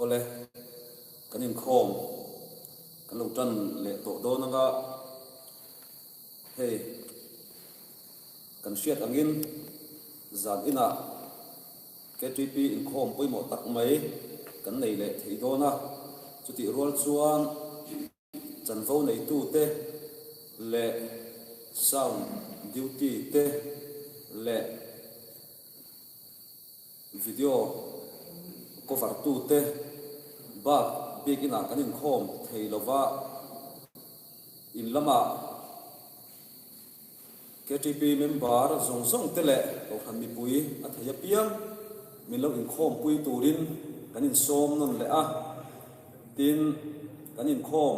ole kanin khom kan lo tan le to do nanga hey kan siat angin zan ina KTP in khom pui mo tak mai kan nei le thei do na chuti rol chuan chan vo nei tu te le sound duty te le video cover tu te ba big ina kanin khom thei lova in lama KTP member zong zong te le lo khan mi pui a thaya piang min lo in khom pui turin kanin som non le a tin kanin khom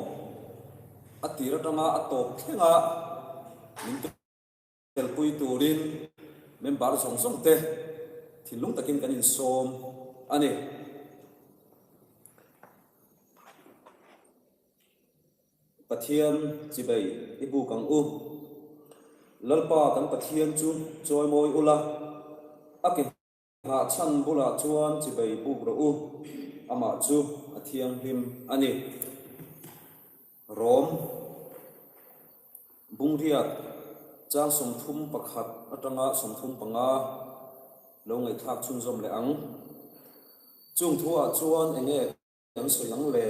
atira tanga atop thenga min tel pui turin member zong zong te thilung takin kanin som ani pathian chibai ibu kang u lalpa kan pathian chu choi moi ula akin ha chan bula chuan chibai bu ro u ama chu athiang him ani rom bungriat chang som thum pakhat atanga som thum panga lo ngai thak chun zom le ang chung thua chuan enge yang soyang le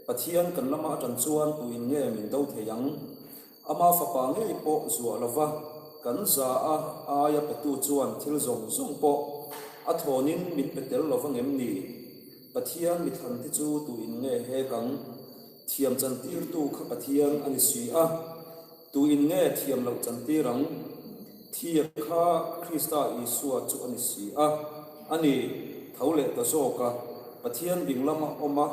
pathian kan lama tan chuan tuin nge min do theyang ama fapa nge po zuwa lova kan za a aya patu chuan thil zong zong po a thonin mit petel lova ngem ni pathian mi than ti chu tuin nge he kang thiam chan tir tu kha pathian ani si a tuin nge thiam lo chan tirang thia kha Krista Isua chu ani si a ani thaule ta soka pathian binglama oma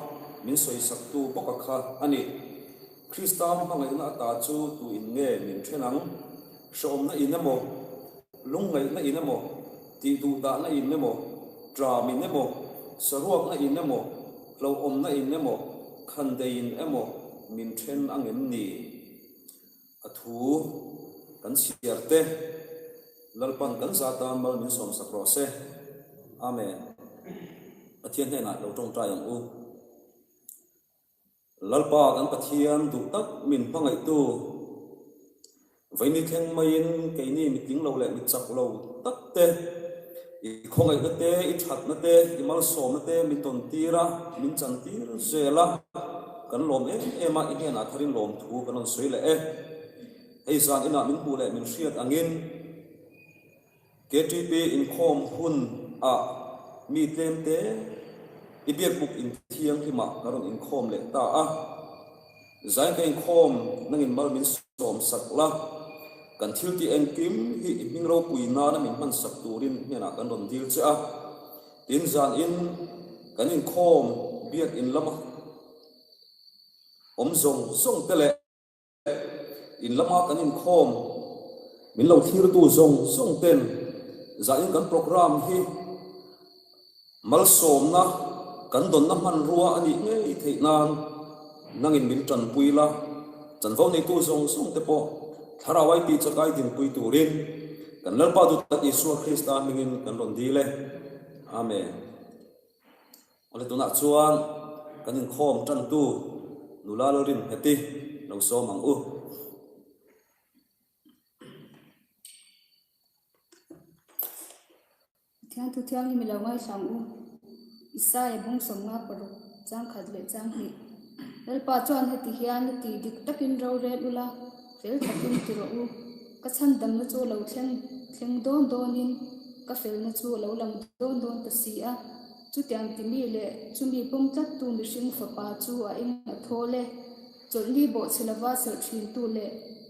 min soi saktu boka kha ani Krista hangai na ta chu tu in nge min thenang som na inamo lungai na inamo ti du da na inamo tra min nemo saruak na inamo lo om na inamo khan dein emo min then angem ni athu kan siarte lalpan kan zata mal min som sakro se amen athian he na lo tong tra yang u lalpa kan pathian du tak min pangai tu vaini theng main keini meeting lo le mit chak lo tak te I khongai na te I that na te I mal som na te min ton tira min chan tir zela kan lom ema I he na tharin lom thu kan on soi le ei zan ina min pu le min hriat angin KTP in khom hun a mi tlem te I biak buk in thiang hi ma karon in khom le ta a zain ka in khom nangin mal min som sakla kan thil ti en kim hi ming ro pui na na min man sak turin ne na kan ron dil cha tin zan in kan in khom biak in lama om zong zong tele in lama kan in khom min lo thir tu zong zong ten zain kan program hi mal som na kan don na man ruwa ani nge I thei nan nangin min tran puila chan vo nei tu zong zong te po tharawai pi chakai din pui turin kan lalpa du ta Isu Krista mingin kan ron dile amen ole tuna chuan kan in khom tran tu nula lorin heti lo so mang u thiang tu thiang hi milo ngai sang u isa e bung som nga paru chang khat le chang hi lalpa chuan heti hian ti dik takin ro re ula fel takin ti ro u ka chan dam na chu lo thleng don donin ka fel na chu lo lang don ta si a chu tiang ti mi le chu mi pum tat tu mi sing fa pa chu a ing a thole choli bo chelawa ser thin tu le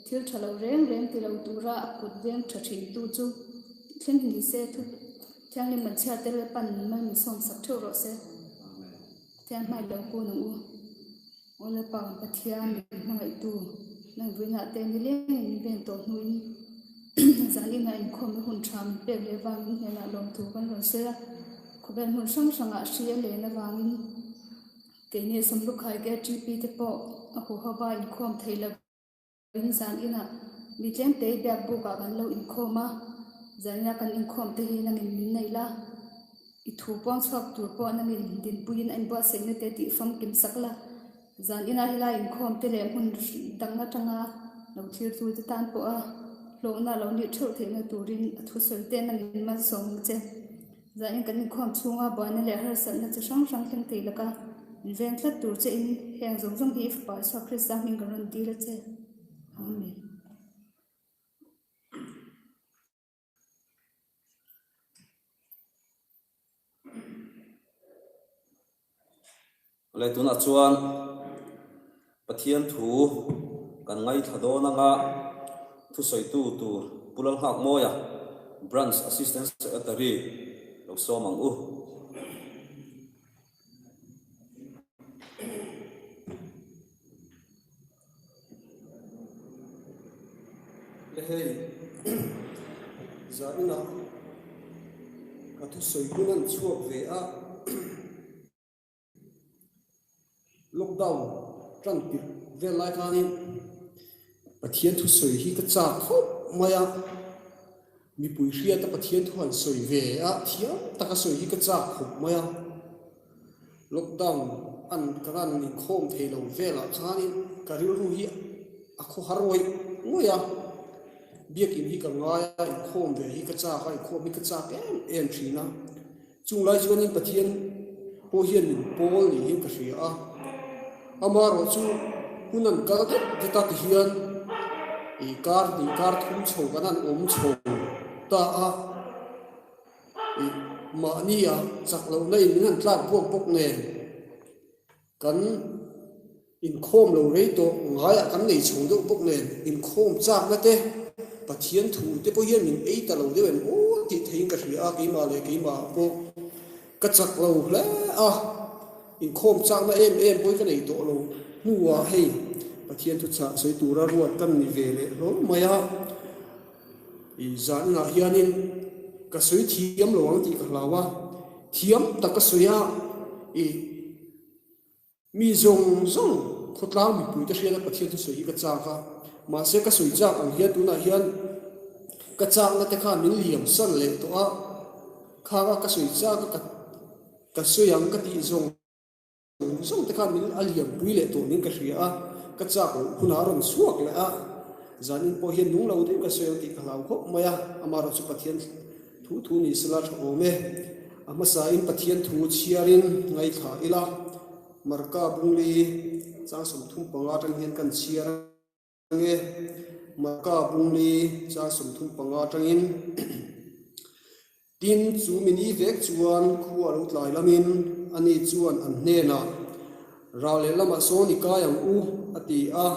thil thalo reng ti lo tura a kut veng tha thin tu chu thleng hi se thu thiang ni man chia tel pan man mi som sak tho ro se thiang mai lo ko nu ole pa pathian mai tu nang vina te ni le ni ben to hui zali na in khom hun tham pe le wang ni na lom tu kan ro se ko ben hun sang a sia le na wang ke ne som lu khai ge GP te po a ho ha ba in khom theila in zan ina mi tlem te byak bu ka kan lo in khoma zania kan in khom te hi nang in nei la i thu pawng chuak tur pawh na min din puin an ba se na te ti fam kim sakla zan ina hila in khom te le mun dang na tanga lo thir tu te tan po a lo na lo ni thau the na turin thu sol te na min man som che zan in kan khom chunga ba na le har san na chi sang sang theng te laka ven thlat tur che in heng zong zong hi pa sa krista min garon ti la che amen le tuna chuan pathian thu kan ngai thadona nga thu soi tu tur pulal hak moya branch assistant secretary lo somang u le hei za ina ka thu soi kunan chuak ve a lockdown tran pi ve lai khanin pathian thu soi hi ka cha khop maya mi pui hria ta pathian thu han soi ve a thiam ta ka soi hi ka cha khop maya lockdown an karan ni khom thei lo ve la khanin ka ri ru hi a kho haroi ngoya biak in hi ka ngaya in khom ve hi ka cha ka khom mi ka cha em thina chung lai chuan in pathian po hian min pol ni hi ka hria a amaro chu hunan kal ta ti hian i kar thum chho kanan om chho ta a i ma ni a chak lo nei min han tlat pok pok ne kan in khom lo rei to ngai a kan nei chhung do pok ne in khom chak na te pathian thu te po hian min ei ta lo de wen o ti thein ka hria ki ma le ki ma po ka chak lo hle a in khom chak na em poi ka nei to lo nuwa hei pathian thu cha soi tura ruat kan ni ve le lo maya i zan na hianin ka soi thiam lo ang ti ka lawa thiam ta ka soya i mi zong zong khotlang mi pui ta hrian pathian thu soi ka cha ka ma se ka soi cha ang hian tu na hian ka cha na te kha min liam san le to a kha ka soi cha ka soyang ka ti zong zong te kha min aliam pui le to nin ka hria a ka cha ko huna ron suak le a zanin po hian nung lo de ka soyang ti khalau kho maya amaro chu pathian thu ni sala tho me ama sa in pathian thu chiarin ngai kha ila marka bungli chang som thum panga tang hian kan chiar nge marka bungli chang som thum panga tang in tin chu mini vek chuan khu alo tlai lamin ani chuan an hne na rale lama so ni ka yang u ati a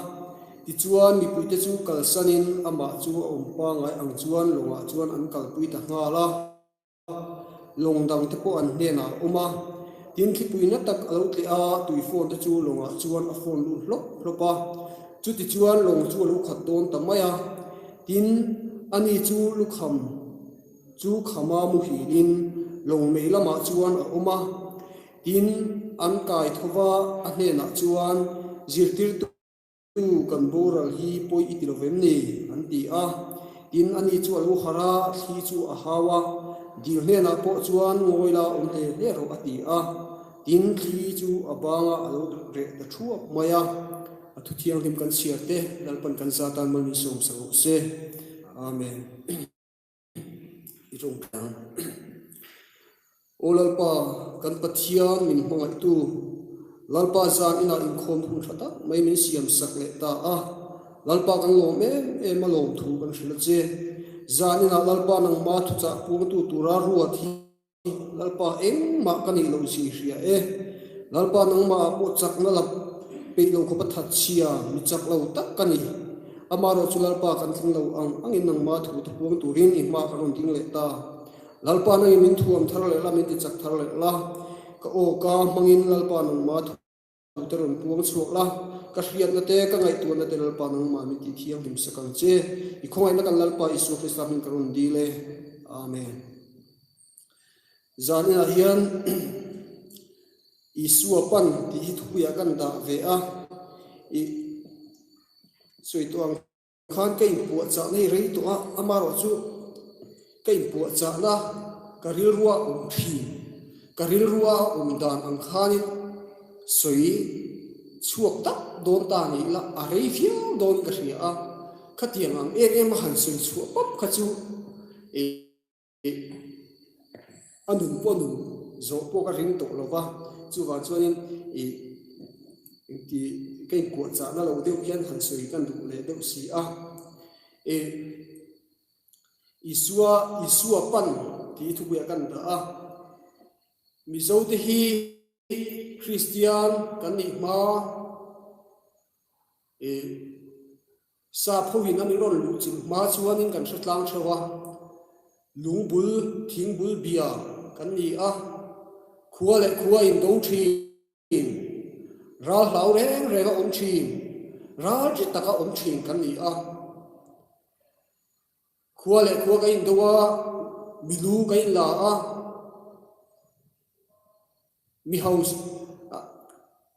ti chuan mi pui te chu kal sanin ama chu om pa ngai ang chuan longa chuan an kal pui ta nga la longdang te po an hne na uma tin khi pui na tak alo tle a tui phone te chu longa chuan a phone lu hlopa chu ti chuan long chu lu khat don ta maya tin ani chu lu kham chu khama mu hi in long mei lama chuan a uma tin an kai thova a hne na chuan zirtir tu kan boral hi poi itilovem ni an ti a tin ani chu alu khara thi chu a hawa dil hne na po chuan ngoila om te le ro ati a tin thi chu abanga alu re da thuak maya athu thiang lim kan siate dalpan kan satan mal ni som sa se amen irong tang olalpa kan pathian min hongai tu lalpa zan ina in khom thun thata mai min siam sak le ta a lalpa kan lo me e ma lo thu kan hla che zan ina lalpa nang ma thu cha pu tu tura ruat hi lalpa eng ma kan i lo si hria e lalpa nang ma po chak na lap pe lo ko pathat chia mi chak lo tak kan i amaro chu lalpa kan thing lo angin nang ma thu tu puang turin i ma kan ding le ta lalpa na min thuam thar le la min ti chak thar le la ka o ka mangin lalpa nang ma thu teron puang chuak la ka hriat na te ka ngai tu na te lalpa nang ma min ti thiam lim sakang che i khongai na kan lalpa isu krista min karon di le amen zania hian isu apan ti hi thu ya kan da ve a i soi tuang khan kai pu cha nei rei to a amaro chu kai pu cha la ka ril ruwa thi karil ruwa dan ang khanin soi chuak tak don ta ni la arei fiao don ka ria a khatiang ang em han soi chu pop khachu anun ponun zo po ka ring to lova chu wa chuanin ti cái của cha nó lâu tiêu hiền hẳn soi căn đủ lệ đâu xí à Isua pan thì thu bia căn đó mi dâu thì hi Christian căn nị ma sa phô hin anh rồi lũ chim ma chuan in căn sát lang chawa lung bul thing bul bia căn nị à khua in đông thi ra lau reng rega om chin ra chi taka om chin kan ni a khua ka in dowa milu ka in la a mi house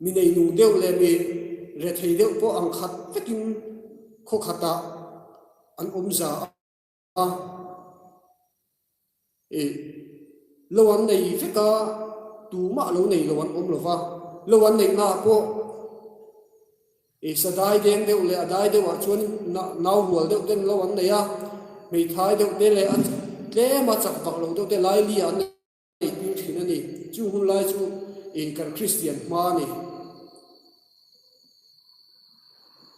mi nei nu deu le mi re thei deu po ang khat takin kho khata an om za a lawan nei feka tu ma lo nei lawan om lova lawan nei na po sadai deng deu le adai deu wa chuan nau rual deu ten lawan nei a mei thai deu te le an tle ma chak pak lo deu te lai li an nei pi thin ani chu hun lai chu kan Christian ma ni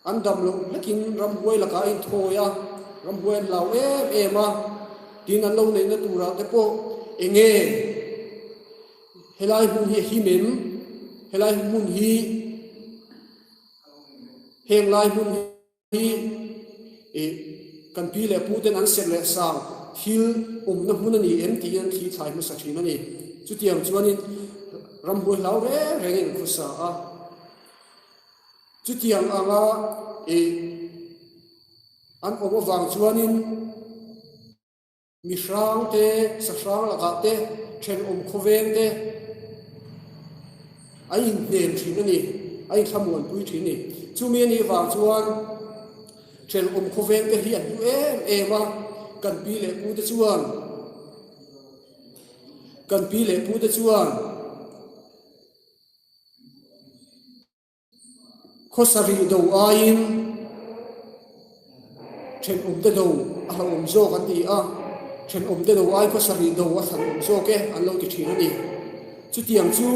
an dam lo lekin ram huai la ka in thoya ram huai lau ma tin an lo nei na tura te po enge helai hun hi himem helai mun hi heng lai mun hi kan pi le pu ten an set le sang thil na mun ani em ti an thi thai ma sa thina ni chu tiang chuanin ram boi lau re rengin khusa a chu tiang anga an omo wang chuanin mi hrang te sa hrang la ka te then khoweng te ai nen thina ni ai thamuan pui thini chu mi ni wang chuan then khoweng te hi an em a kan pi le pu te chuan khosari do ain then te do a zo kan ti a then te do ai khosari do a than zo ke an lo ti thina ni chu tiang chu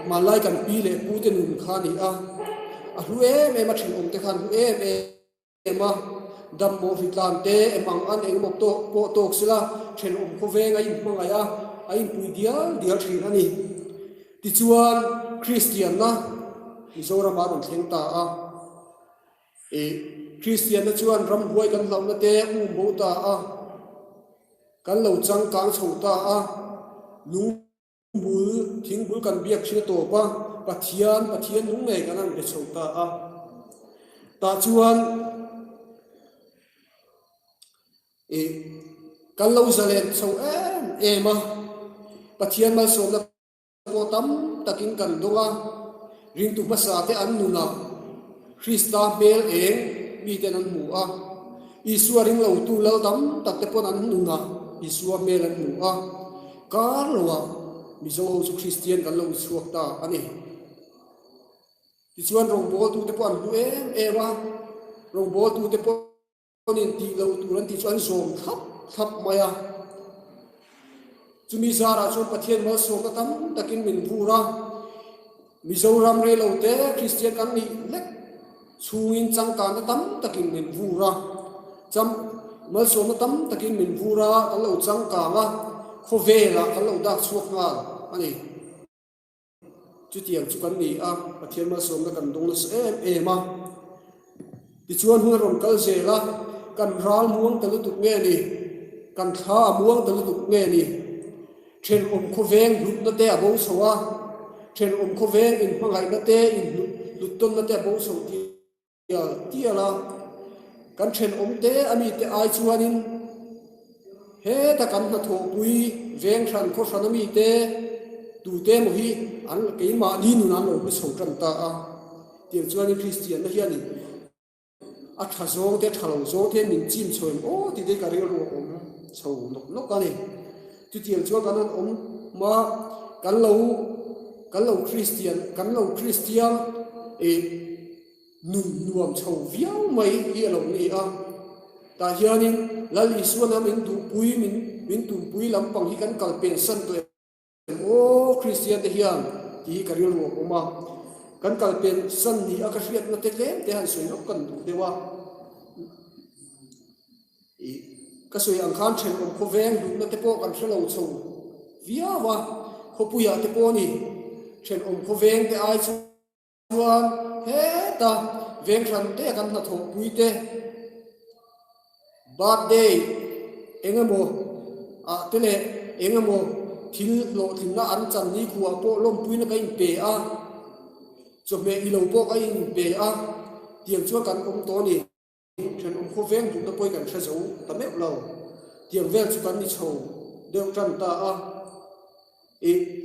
malai kan pi le pu te nun kha ni a hu ma then te khan hu ma dam mo hitlan te emang an eng mok to po tok sila then khoweng ai mangai a ai pui dia thina ni ti chuan Christian na Mizoram aron thleng ta a Christian na chuan ram huai kan lam na te bo ta a kan lo chang kang chho ta a lung bul thing bul kan biak thina to pa pathian nung nei kan an be chho ta a ta chuan kan lo zalen chho ema pathian mal som na po tam takin kan donga ring tu basa te an nuna Krista bel eng mi ten an mu a Isua ring lo tu lo dam tak te pon an nuna Isua mel an mu a kar lowa mi zo chu Christian kan lo suak ta ani ti chuan rong bol tu te pon hu wa rong bol tu te pon in ti lo tu ran ti chuan som thap maya chumi zara chu pathian ma so ka tam takin min vura Mizoram re lo te Christian kan ni lek chungin changkan tam takin min vura cham mal so ma tam takin min vura alo changka nga khovela alo dak chuak nga ani chu tiang chu kan ni a pathian ma so ma kan dong na ma ti chuan hu rom kal zela kan ral muang talu tu nge ni kan tha muang talu tu nge ni then khoveng lut na te abo sowa then khoweng in mangai na te in luton na te bo so ti ala kan then te ami te ai chuanin he ta kan na tho pui veng than kho than ami te tu te mo hi an ke ma ni nu na lo so tran ta a ti chuanin Christian na hian a tha zo te thalo zo te min chim choin o ti de ka ri ro om so nok ka ni ti chuan kan om ma kan lo Christian nuam chau viau mai hi lo ni a ta hianin lali suana min tu pui lampang hi kan kalpen san to o Christian te hian ki karil wo oma kan kalpen san ni aka hriat na te tlem te han soi no kan du dewa ka soi ang khan chen om ko veng du na te po kan hlo chau viawa khopuya te po ni chen om ko veng te ai chuan he ta veng ran te kan na tho pui te birthday engamo a tele engamo thil lo thilna an chan ni khuwa po lom pui na kain pe a chome i lo po kain pe a tiang chu kan om to ni chen om kho veng du na poi kan thra zo ta me lo tiang vel chu kan ni chho deu tran ta a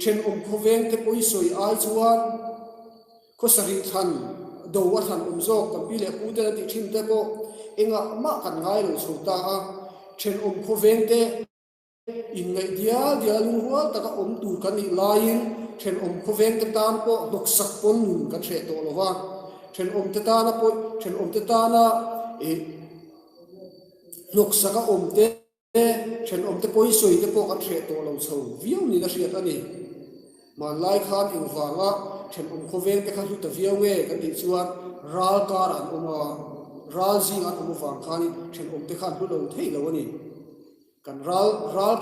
chen om kho veng te poi soi ai chuan ko sari than do wa than zok kan pi le pu te ti thim te po enga ma kan ngai lo chu ta a chen om kho veng te in ngai dia lu rual ta ka om tu kan ni lain chen om kho veng te tan po dok sak pon nun ka the to lo wa chen om te ta na po chen om te ta na nok saka om te chen om te poi soi te po ka the to lo chho viau ni na riat ani ma lai khan ing wanga chen om kho veng te kha hu ta viau nge kan ti chuan ral kar an oma ral jing an oma wang khan chen om te khan hu lo thei lo ani kan ral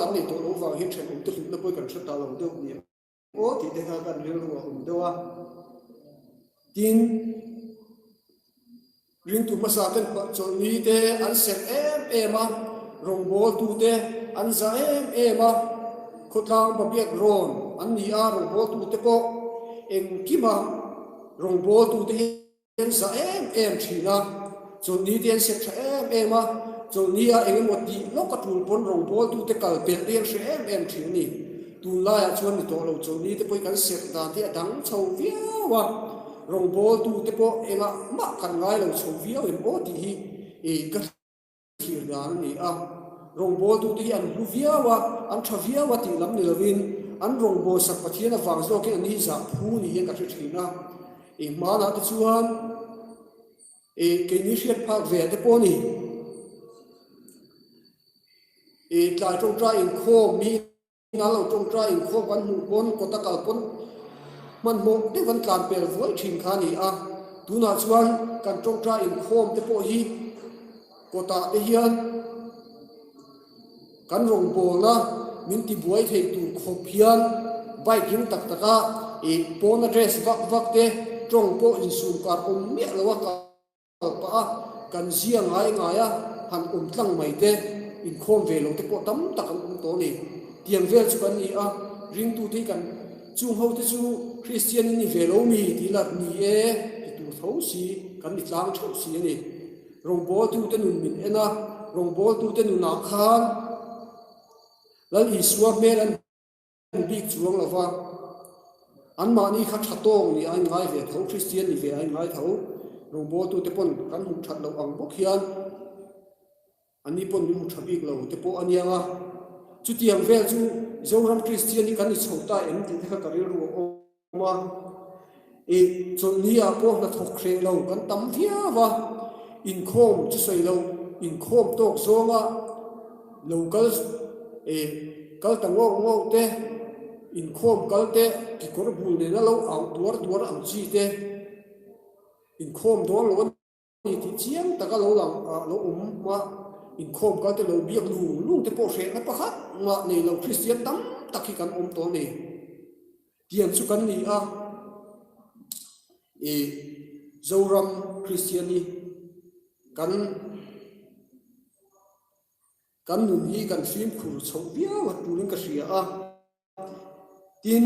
kan ni to lo wang hi chen om te hu na poi kan thata lo deu ni o ti te kha kan ril ro om dewa tin ring tu masa ten pa chol ni te an set em a rong bol tu te an za em a khotlang ba biak ron an ni a rong bol tu te po eng kima rong bol tu te en za em thina chol ni ten set tha em a chol ni a eng mo ti lo ka tul pon rong bol tu te kal pe rian se em thini tu la ya chuan ni to lo chol ni te poi kan set dan te dang chho viawa rong bol tu te po enga ma kan ngai lo chho viau em o ti hi ka thir dan ni a rong bol tu te hi an hu viawa an tha viawa ti lam ni lovin an rong bol sak pathian awang zo ke ani za phu ni ka thina ma na te chuan ke ni hriat phak ve te po ni tlai tong tra in kho mi na lo tong tra in kho kan hu pon ko ta kal pon man mo te van kan pel voi thin kha ni a tu na chuan kan tong tra in khom te po hi ko ta te hian kan rong bol na min ti buai thei tu khop hian bike ring tak taka pon address vak te tong po in sum kar om me lo ka pa kan zia ngai a han tlang mai te in khom ve lo te po tam tak an to ni tiang vel chu kan ni a ring tu ti kan chung ho te chu Christian ni velo mi ti lat ni ti tu tho si kan ni tlang tho si ni rong bol tu te nun min ena rong bol tu te nun na khan lal i suwa mel an big chuang lawa an ma ni kha thatong ni ai ngai ve tho Christian ni ve ai ngai tho rong bol tu te pon kan mu that lo ang bok hian ani pon ni mu thabik lo te po anianga chu tiang vel chu zoram Christian ni kan ni chhota em ti kha karil ru ma chol ni a po na thok khre lo kan tam viawa in khom chu soi lo in khom tok zonga local kal tango te in khom kal te ki kor bul ne na lo ang duar ang chi te in khom do lo ni ti chiang ta ka lo lang lo ma in khom kal te lo biak lu te po hre na pakhat ma nei lo Christian tam takhi kan to ni tiang chu kan ni a zoram Christian ni kan nun hi kan film khur chho bia wa tuling ka ria a tin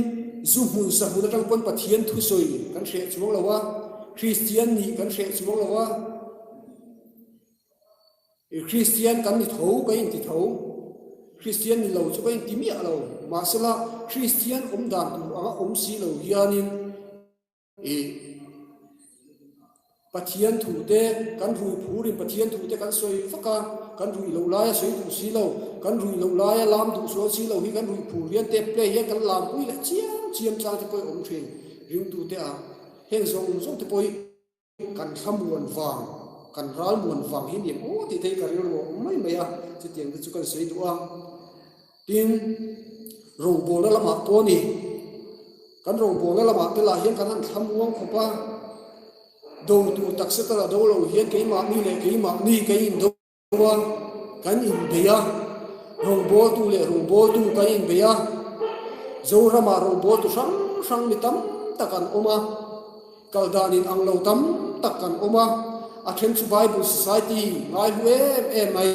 zu mun sa mun tang pon pathian thu soi kan hre chuang lawa Christian ni kan hre chuang lawa Christian kan ni tho ka in ti tho Christian ni lo chu ka in ti mi lo ma sala Christian dan tu anga si lo hianin pathian thu te kan rui phurin pathian thu te kan soi faka kan rui lo lai soi tu si lo kan rui lo lai lam tu so si lo hi kan rui phu rian te ple he kan lam pui la chiam chang te poi om thin ring tu te a heng zong te poi kan thamuan wang kan ral muan wang hin yen o ti thei kari ro mai mai a chi tiang chu kan sei du a tin ro bol la ma to ni kan ro bol la ma te la hian kan an thamuang khopa do tu taksa ta do lo hian ke ma ni le ke ma ni ke in do wa kan in beya ro bol tu le ro bol tu kan in beya zo ra ma ro bol tu sang mi tam takan oma kaldanin ang lo tam takan oma athen chu Bible Society ngai hu mai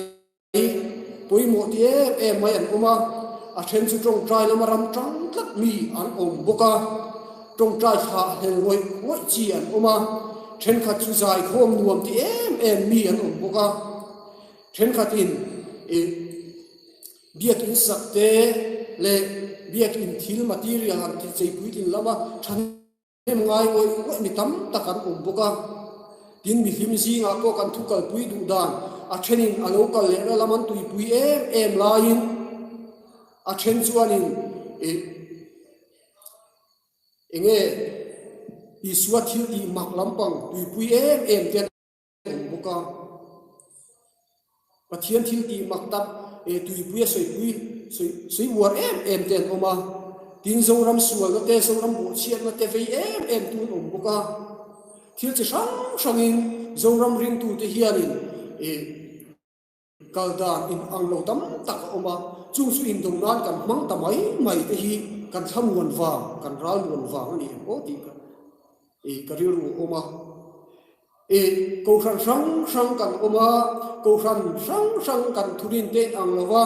pui mo ti mai an oma athen chu trong trai lamaram tang tlak mi an om boka trong trai kha hel woi chi an oma then khat chu zai khom nuam ti mi an om boka then khatin biak in sakte le biak in thil material han ti chei pui tin lama than em ngai oi mi tam takan om boka tin mi him si nga ko kan thukal pui du dan a thenin a local le laman tui pui em lain a then chuanin enge iswa thil ti mak lampang tui pui em ten buka pathian thil ti mak tap tui pui soi war em ten oma tin zoram sual na te zoram bo chiat na te vei em tu om buka thil chi sang zoram ring tu te hianin kaldan in ang lo tam tak oma chung su in dong nan kan mang tamai mai te hi kan thamuan wang kan ral muan wang ani o ti ka kariru oma ko sang kan oma ko sang kan thurin te ang lawa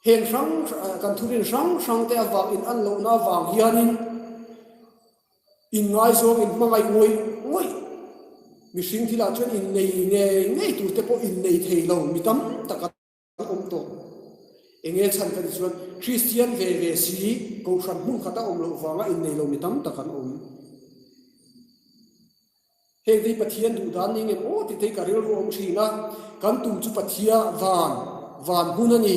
heng sang kan thurin sang te awang in an lo na wang hianin in ngai zo in mangai ngoi mi sing thila chuan in nei tu te po in nei thei lo mi tam takat om to enge chan kan chuan Christian ve si ko san hung khata om lo wanga in nei lo mi tam takan om he dei pathian du dan ning em o ti te karil ro om thina kan tum chu pathia van hunani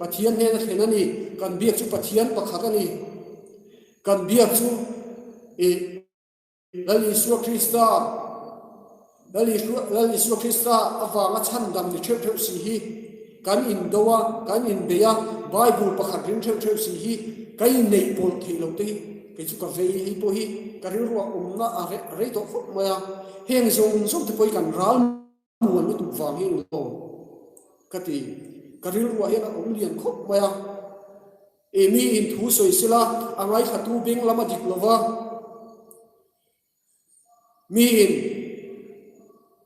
pathian he na thenani kan biak chu pathian pakhatani kan biak chu lali su Krista awanga chandam ni theu si hi kan in dowa kan in beya Bible pakhat rin theu si hi kai nei pol thilo te ke chu ka vei hi po hi karil ro umna a re to khop maya heng zong te poi kan ral muan mi tu wang hi lo kati karil ro hian om lian khop maya mi in thu soi sila angai khatu beng lama diklova mi in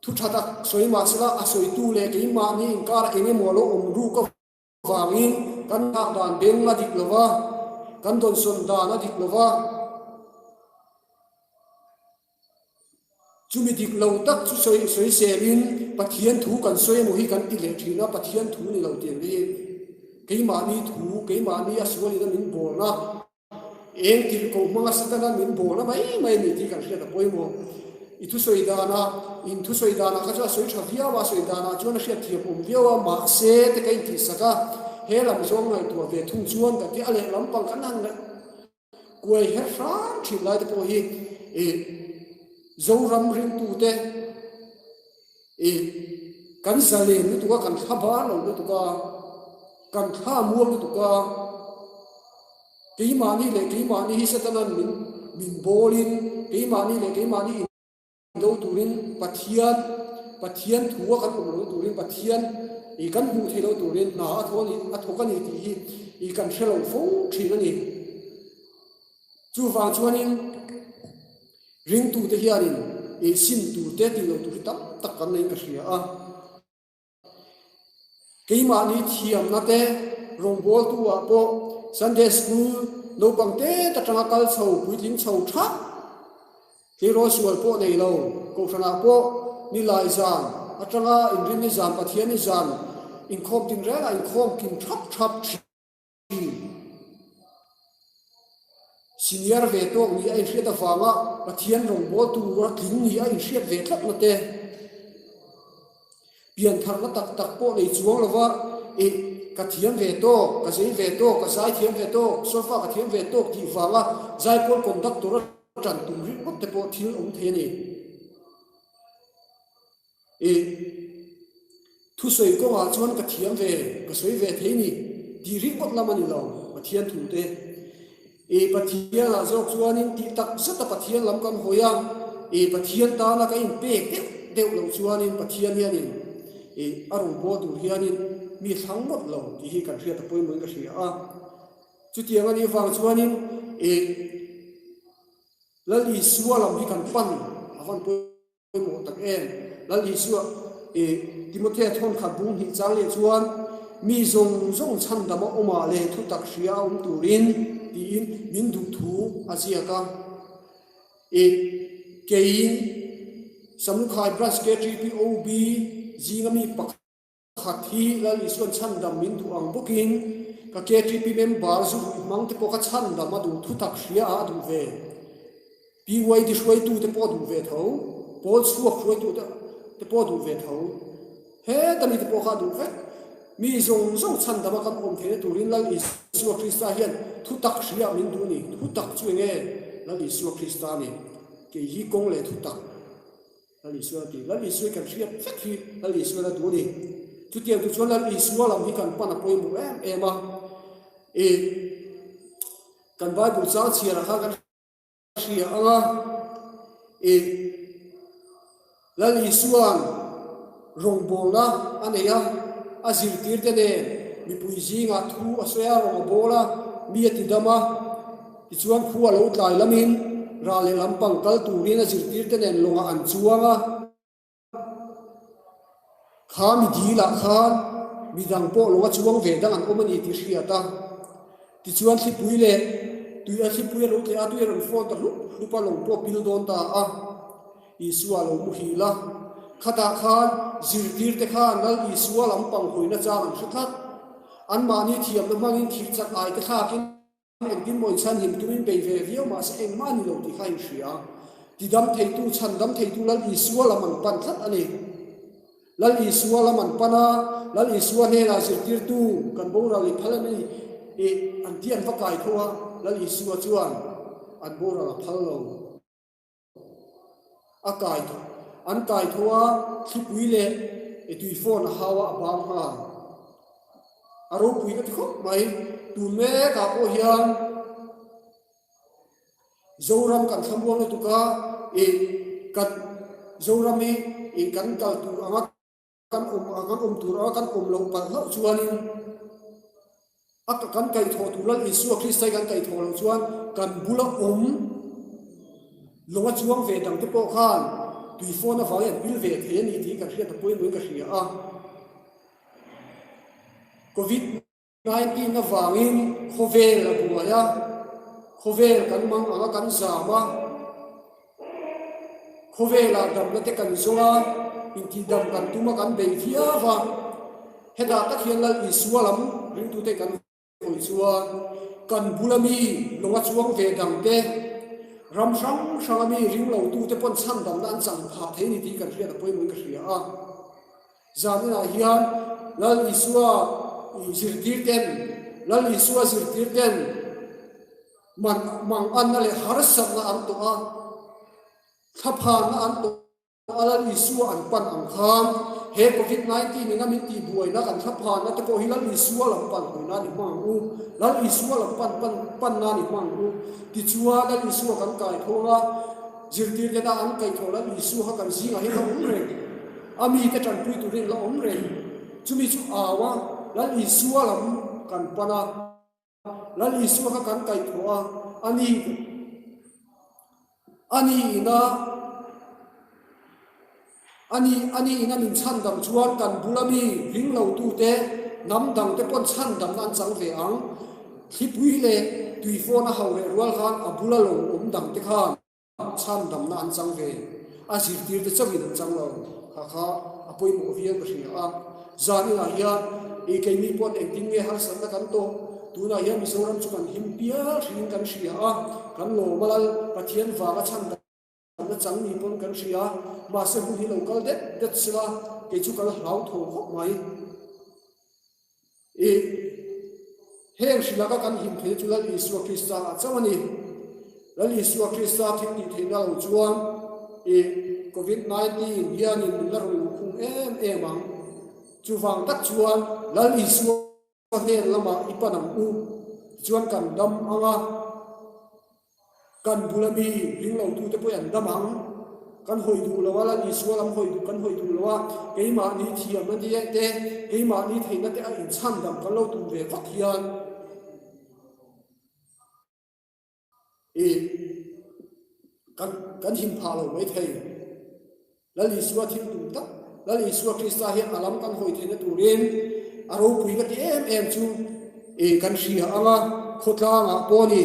thu thatak soi ma sila a soi tu le ke ma ni in kar enge molo om ru ko wangin kan ta dan beng la diklova kan don son da na diklova chumi diklo tak chu soi serin pathian thu kan soi mo hi kan ti le thina pathian thu ni lo te le ke ma ni thu ke ma ni aswali da min bol na eng ti ko manga satana min bol na mai ni ti kan hria da poi mo itu soidana in thu soidana ka cha soi thavia wa soidana chuan hria thiam um viawa ma se te kai ti saka he lam zong ngai tu ve thung chuan ka ti ale lam pang kan han kuai he ran thi lai te po hi zoram ring tu te kan zale ni tu ka kan thaba lo ni tu ka kan tha muam ni tu ka keimani hi satanan min bolin keimani do turin pathian thuwa kan lo turin pathian kan hu thelo turin na athokani ti hi kan thelo fo thilani chu wang chuanin ring tu te hianin sin tu te ti lo tu tam tak kan nei ka hria a keimani thiam na te rongbol tu a po Sunday school lo bang te ta tanga kal chho puitin chho tha hero sual po nei lo ko thana po ni lai zan atanga in rin ni zan pathian ni zan in khom tin re in khom kin thap senior ve to ni ai hriat awanga pathian rong bo tu ra tling ni ai hriat ve thlap na te pian thar na tak tak po nei chuang lova e ka thiam ve to ka sei ve to ka sai thiam ve to sofa ka thiam ve to ti wanga zai pol conductor tran tum ri pot te po thil om the ni e thu soi ko wa chuan ka thiam ve ka soi ve the ni ti ri pot lamani lo pathian thu te e pathian a zo chuan in ti tak zata pathian lam kan hoya e pathian ta na ka in pe te deu lo chuan in pathian hianin e arung bo du hianin mi thang mot lo ti hi kan hriat poi mun ka hria a chu tiang ani wang chuan in e lali suwa lam hi kan pan awan poi mo tak en lali suwa e Timothy thon khat bung hi chang le chuan mi zong zong chan dama oma le thu tak hria turin ti in min du thu azia ka e kein samukhay branch KTPOB jingami pakhat hi lali suan chan dam min thu ang bukin ka KTP member zu mang te po ka chan dam adu thu tak hria adu ve PY di shwai tu te po du ve tho pol suak shwai tu te po du ve tho he tani te po kha du ve mi zong zong chan dama kan om the turin lal Isua Krista hian thu tak hria min du ni thu tak chu nge lal Isua Krista ni ke hi kong le thu tak lal Isua ti lal Isua kan hria phek hi lal Isua la du ni chu tiang tu chuan lal Isua lam hi kan pan a poi mu em a e kan Bible cha chia ha kan hria anga e lal Isua rong bola aneya azir tir te ne mi pui zinga thu asoya rong bola mi ati dama ti chuan khuwa lo tlai lamin ra le lampang kal turin azir tir te ne longa an chuanga kha mi dila khan mi dang po longa chuang ve dang an omani ti hriata ti chuan thi pui le tui a thi pui lo te a tui ron phone ta lu pa long po pil don ta a Isua lo mu hi la khata khan zirtir te khan nal Isua lampang hoina chang thuthat an mani thiam na mangin thir chak ai te kha kin en din moi chan him tuin be ve vio ma se eng mani lo ti khain hria ti dam thei tu chan dam thei tu lal Isua lamang pan thlat ani lal Isua laman pana lal Isua ne la zirtir tu kan bo ra li phalani e an tian va kai thowa lal Isua chuan an bo ra phal lo akai tho an kai thowa thipui le e tui phone hawa bang ha aro pui ka thok mai tu me ka ko hian zoram kan thambuang tu ka e kan zorami e kan kal tu anga kan tu ra kan lo pa lo chuanin ak kan kai tho tu lal Isua Krista kan kai tho lo chuan kan bula longa chuang ve dang te po khan tui phone a vai bil ve the ni ti ka hria ta poi mun ka hria a COVID-19 na wangin khovel la buaya khovel kan mang anga kan zama khovel la dam na te kan zonga inti dam kan tuma kan be thia wa heda ta khian lal Isua lam ring tu te kan khoi chuan kan bulami longa chuang ve dang te ram sang sangami ring lo tu te pon chan dam dan chang kha the ni ti kan hria ta poi mun ka hria a zamina hian lal Isua zirtir ten lal Isua zirtir ten man mang an na le harasat na an to a thaphan na an to lal Isua an pan ang kham he COVID-19 ni namin ti buai na kan thaphan na te ko hilal Isua lam pan ko na ni mang u lal Isua lam pan na ni mang u ti chua lal Isua kan kai thola zirtir te da an kai thola Isua kan zinga he om re ami te tan pui tu rin la om re chumi chu awa lal Isua lam kan pana lal Isua ka kan kai thoa ani ina min chan dam chuan kan bulami ring lo tu te nam dang te pon chan dam nan chang ve ang thipui le tui phone a haure rual khan abula lo dang te khan chan dam na an chang ve a sir tir te chawi dam chang lo kha apoi mo vian ka hria a zani la hian e ke mi pon acting nge har san na kan to tu na hian mizoram chu kan him pia thing kan ria a kan lo malal pathian wanga chan na chang ni pon kan ria ma se bu hi local det sila ke chu kan hlau tho khop mai e heng sila ka kan him the chu la Isu Krista chamani la Isu Krista thing ni theina lo chuan e COVID-19 hian in la ru khung em ang chu wang tak chuan la Isu he lama ipanam u chuan kan dam anga kan bulami ring lo tu te po an damang kan hoi du lawa la Isu lam hoi du kan hoi du lawa keima ni thiam na ti te keima ni theina te a in chan dam kan lo tu ve vak hian e kan him pha lo mai thei la Isu thim tu ta la Isu Krista hian alam kan hoi theina turin aro pui ka ti em chu e kan ria anga khotla nga poni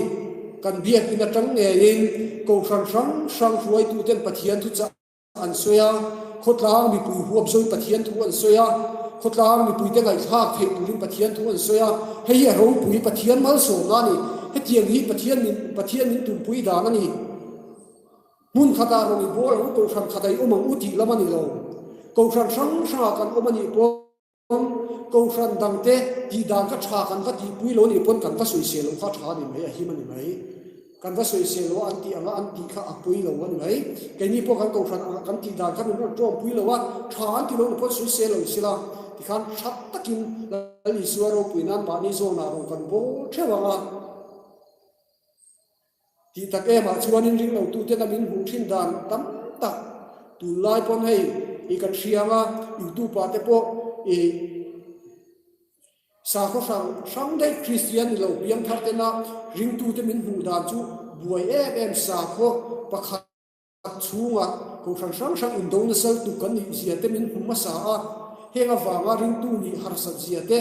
kan biak ina tang nge in ko sang huai tu ten pathian thu cha an soya khotla mi pui huap zoi pathian thu an soya khotla mi pui te ngai thak the turin pathian thu an soya hei aro pui pathian mal so na ni he tiang hi pathian min tum pui da na ni mun khata ro ni bol ro ko sang khatai omang uti lamani lo ko sang kan omani po câu san đăng te đi đàn các cha kan các đi bui lo ni pon kan các soi se lo kha tha ni mai hi mani mai kan các soi se lo an ti kha apui lo ani mai ke ni po kan câu san kan ti đàn kan no to pui lo wa tha an ti lo pon soi se lo sila ti kan chat takin li suaro pui nan ba ni zo na ro kan bo thewanga ti tak e ma chuanin ring lo tu te na min hu thin dan tam tak tu lai pon hei i ka thianga YouTube pa te po e sa ko sang dai Christian lo biam thar te na ring tu te min hu dan chu buai em sa ko pakhat chunga ko sang in dong na sal tu kan ni zia te min hu ma sa a henga wanga ring tu ni har sa zia te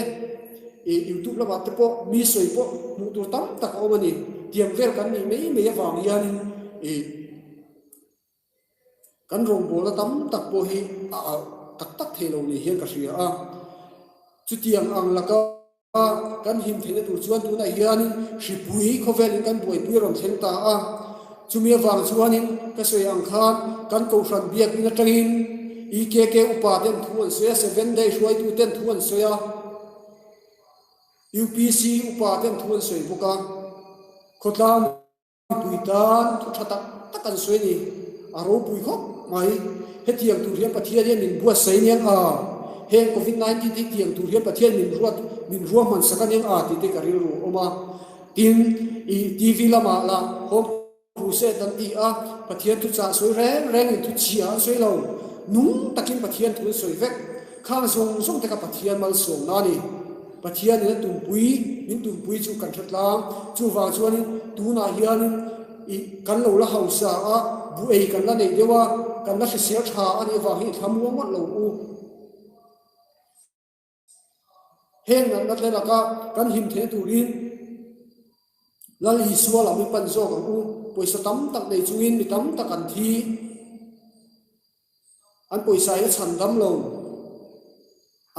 e YouTube la ba te po mi soi po mu tu tam tak o mani tiam ver kan ni mei wang yan e kan rong bola tam tak po hi tak thelo ni hian ka ria a chu tiang ang laka kan him thene tur chuan tu na hian shi pui khovel kan boi pui ron theng ta a chumi wang chuan in ka soi ang khan kan ko ran biak ina tangin ikk upa den thuan soya 7 day shoi tu ten thuan soya UPC upa den thuan soi buka khotlam pui tan thu thata takan soi ni aro pui khop mai hetiam tu riam pathian min bua sei niang a heng COVID-19 ti tiang tu riam pathian min ruam man sakan a ti te karil ru oma tin i TV lama la hom crusade dan ti a pathian tu cha soi reng tu chia soi lo nung takin pathian tu soi vek khang song te ka pathian mal song na ni pathian ni tum pui chu kan thatlang chu wa chuan tu na hian i kan lo la hausa a bu ei kan la nei dewa kan la se tha ani wa hi thamu ngot lo u heng nan la la ka kan him the turin lal Isu la mi pan zo ka u poisa tam tak nei chuin mi tam tak kan thi an poisa hi chan dam lo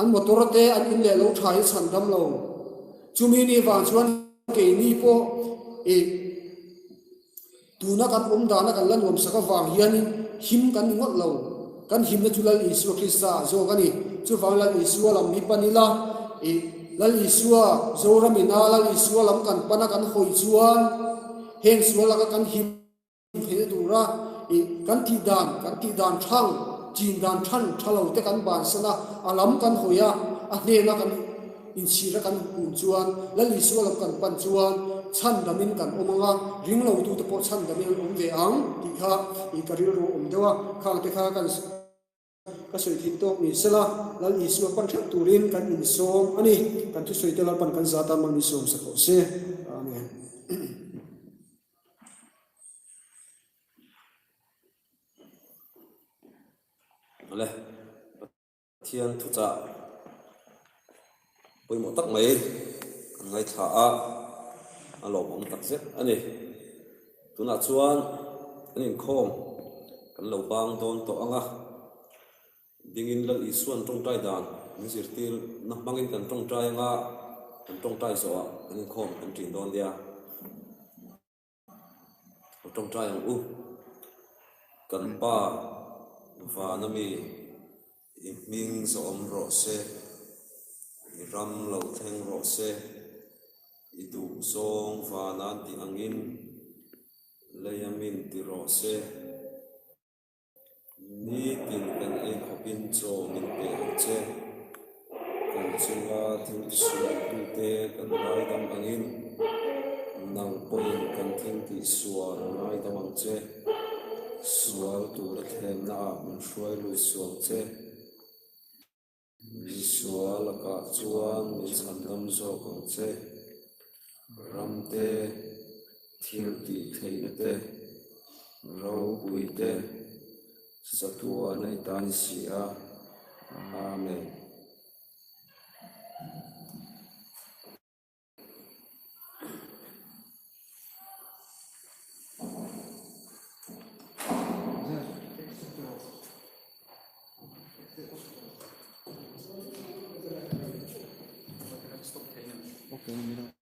an motor te an in le lo thai chan dam lo chumi ni wa chuan ke ni po e tuna kan dana kan lan wam saka wang hian him kan ngot lo kan him na chulal Isu Krista zo kani chu wanglan Isu lam mi panila e lal Isu zo ramina lal Isu lam kan pana kan hoi chuan heng suala ka kan him he dura e kan ti dan thang chin dan than thalo te kan ban sana alam kan hoya a hne na kan in sira kan kun chuan lal Isu lam kan pan chuan chan damin kan omanga ring lo tu te po chan damin om ve ang ti kha i karil ro om dewa khang te kha kan ka soi thin to ni sela lal Isu pan thak turin kan in som ani kan thu soi te lal pan kan zata mang ni som sa ko se amen ale thian thu cha poi mo tak mai ngai tha a alo bang tak zet ani tuna chuan anin khom kan lo bang don to anga dingin lal Isu an tong tai dan ni sirtil na mangin kan tong tai nga kan tong tai so kan khom kan tin don dia tong tai ang u kan pa va na mi ming so om ro se ram lo theng ro se i du song va nan ti angin leyamin ti ro se ni tin kan e khopin cho min pe che kan chinga thing ti su tu te kan nai dam angin nang poin kan thing ti suar nai dam ang che sual tu la them na min shoi lui suang che mi sual ka chuan mi chan dam zo kong che ram te thil ti thei te ro pui te satua nei tan sia amen. Okay,